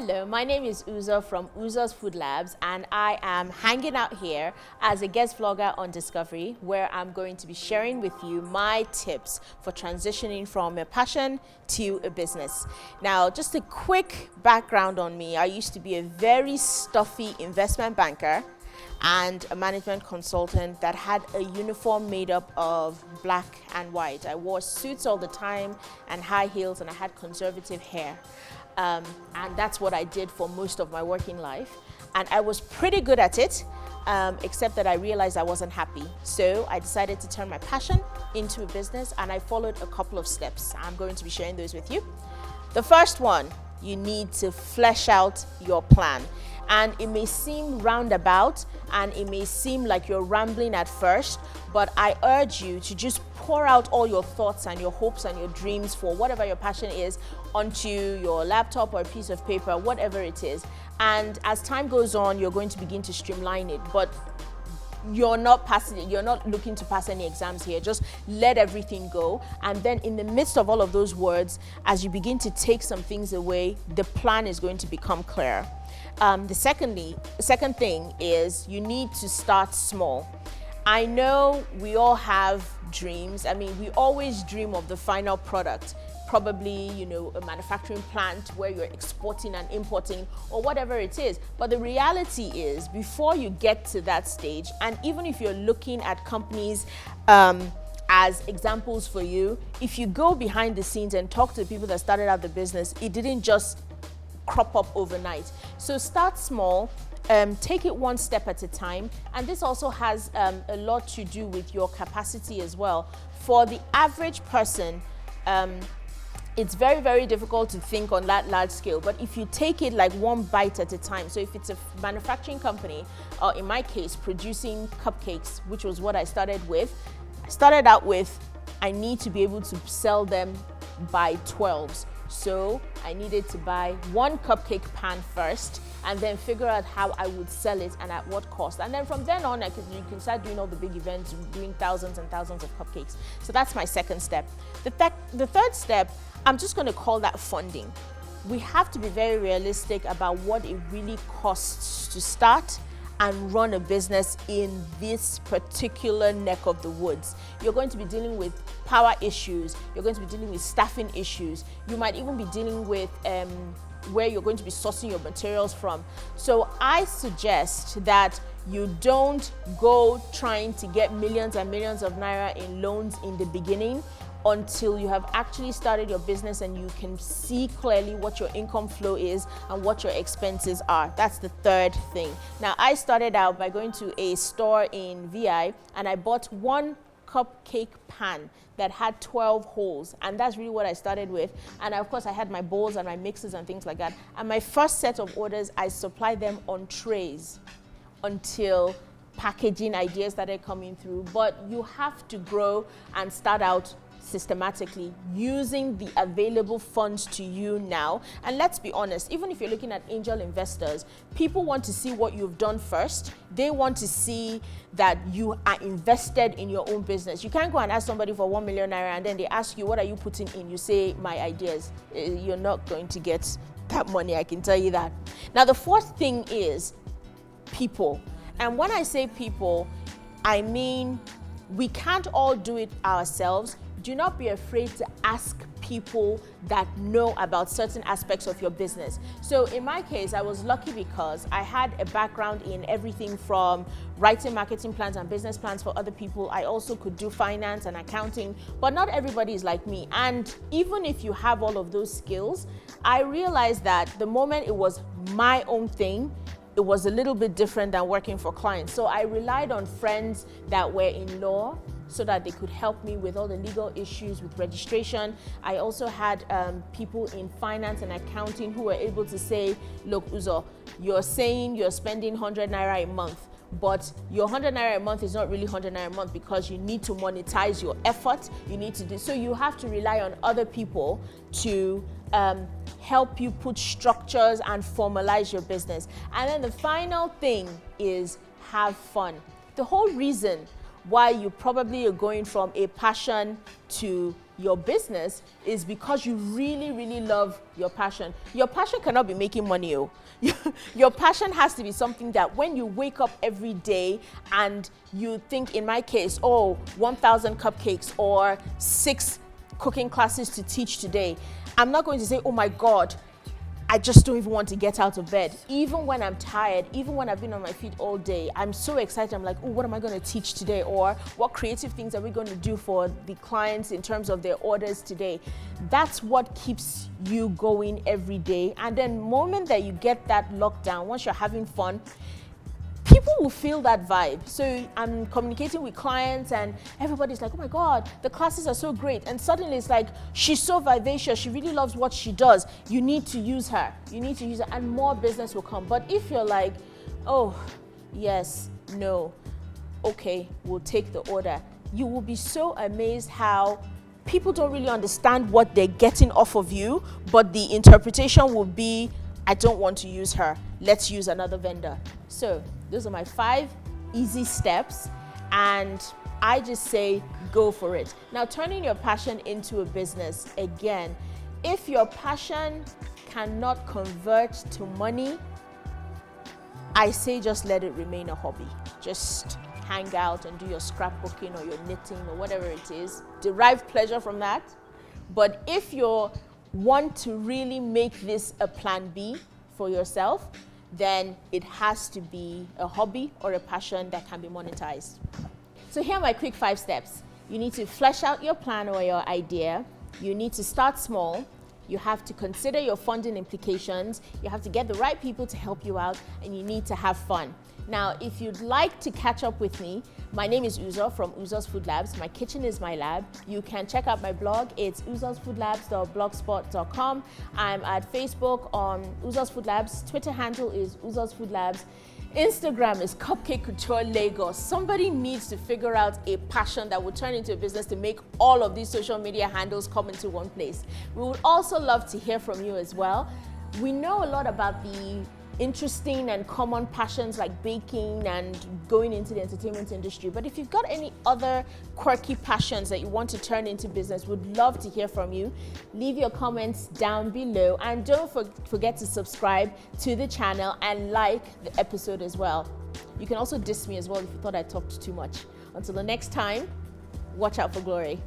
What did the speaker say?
Hello, my name is Uzo from Uzo's Food Labs, and I am hanging out here as a guest vlogger on Discovery, where I'm going to be sharing with you my tips for transitioning from a passion to a business. Now, just a quick background on me. I used to be a very stuffy investment banker and a management consultant that had a uniform made up of black and white. I wore suits all the time and high heels, and I had conservative hair. And that's what I did for most of my working life. And I was pretty good at it, except that I realized I wasn't happy. So I decided to turn my passion into a business, and I followed a couple of steps. I'm going to be sharing those with you. The first one, you need to flesh out your plan. And it may seem roundabout and it may seem like you're rambling at first, but I urge you to just pour out all your thoughts and your hopes and your dreams for whatever your passion is onto your laptop or a piece of paper, whatever it is. And as time goes on, you're going to begin to streamline it. But you're not looking to pass any exams here. Just let everything go. And then in the midst of all of those words, as you begin to take some things away, the plan is going to become clearer. The second thing is you need to start small. I know we all have dreams. I mean, we always dream of the final product. Probably, a manufacturing plant where you're exporting and importing or whatever it is. But the reality is, before you get to that stage, and even if you're looking at companies as examples for you, if you go behind the scenes and talk to the people that started out the business, it didn't just crop up overnight. So start small. Take it one step at a time, and this also has a lot to do with your capacity as well. For the average person, it's very, very difficult to think on that large scale, but if you take it like one bite at a time, so if it's a manufacturing company, or in my case, producing cupcakes, which was what I started out with, I need to be able to sell them by 12s. So I needed to buy one cupcake pan first and then figure out how I would sell it and at what cost. And then from then on, you can start doing all the big events, doing thousands and thousands of cupcakes. So that's my second step. The third step, I'm just going to call that funding. We have to be very realistic about what it really costs to start and run a business in this particular neck of the woods. You're going to be dealing with power issues, you're going to be dealing with staffing issues, you might even be dealing with where you're going to be sourcing your materials from. So I suggest that you don't go trying to get millions and millions of naira in loans in the beginning until you have actually started your business and you can see clearly what your income flow is and what your expenses are. That's the third thing. Now, I started out by going to a store in VI and I bought one cupcake pan that had 12 holes, and that's really what I started with. And of course I had my bowls and my mixers and things like that. And my first set of orders, I supplied them on trays until packaging ideas started coming through. But you have to grow and start out systematically using the available funds to you now. And let's be honest, even if you're looking at angel investors, people want to see what you've done first. They want to see that you are invested in your own business. You can't go and ask somebody for 1 million naira and then they ask you, what are you putting in? You say, my ideas. You're not going to get that money, I can tell you that. Now, the fourth thing is people. And when I say people, I mean we can't all do it ourselves. Do not be afraid to ask people that know about certain aspects of your business. So in my case, I was lucky because I had a background in everything from writing marketing plans and business plans for other people. I also could do finance and accounting, but not everybody is like me. And even if you have all of those skills, I realized that the moment it was my own thing, it was a little bit different than working for clients. So I relied on friends that were in law so that they could help me with all the legal issues with registration. I also had people in finance and accounting who were able to say, look, Uzo, you're saying you're spending 100 naira a month, but your 100 naira a month is not really 100 naira a month because you need to monetize your effort. You need to do, so you have to rely on other people to help you put structures and formalize your business. And then the final thing is have fun. The whole reason why you probably are going from a passion to your business is because you really, really love your passion. Your passion cannot be making money. Oh. Your passion has to be something that when you wake up every day and you think, in my case, oh, 1,000 cupcakes or 6 cooking classes to teach today, I'm not going to say, oh my God, I just don't even want to get out of bed. Even when I'm tired, even when I've been on my feet all day, I'm so excited. I'm like, oh, what am I going to teach today? Or what creative things are we going to do for the clients in terms of their orders today? That's what keeps you going every day. And then the moment that you get that lockdown, once you're having fun, people will feel that vibe. So I'm communicating with clients and everybody's like, oh my God, the classes are so great. And suddenly it's like, she's so vivacious. She really loves what she does. You need to use her. You need to use her, and more business will come. But if you're like, oh, yes, no, okay, we'll take the order, you will be so amazed how people don't really understand what they're getting off of you, but the interpretation will be, I don't want to use her. Let's use another vendor. So those are my 5 easy steps, and I just say go for it. Now, turning your passion into a business, again, if your passion cannot convert to money, I say just let it remain a hobby. Just hang out and do your scrapbooking or your knitting or whatever it is. Derive pleasure from that. But if you want to really make this a plan B for yourself, then it has to be a hobby or a passion that can be monetized. So here are my quick 5 steps. You need to flesh out your plan or your idea. You need to start small. You have to consider your funding implications. You have to get the right people to help you out, and you need to have fun. Now, if you'd like to catch up with me, my name is Uzo from Uzo's Food Labs. My kitchen is my lab. You can check out my blog. It's uzosfoodlabs.blogspot.com. I'm at Facebook on Uzo's Food Labs. Twitter handle is Uzo's Food Labs. Instagram is Cupcake Couture Lagos. Somebody needs to figure out a passion that will turn into a business to make all of these social media handles come into one place. We would also love to hear from you as well. We know a lot about the interesting and common passions like baking and going into the entertainment industry. But if you've got any other quirky passions that you want to turn into business, we'd love to hear from you. Leave your comments down below, and don't forget to subscribe to the channel and like the episode as well. You can also diss me as well if you thought I talked too much. Until the next time, watch out for glory.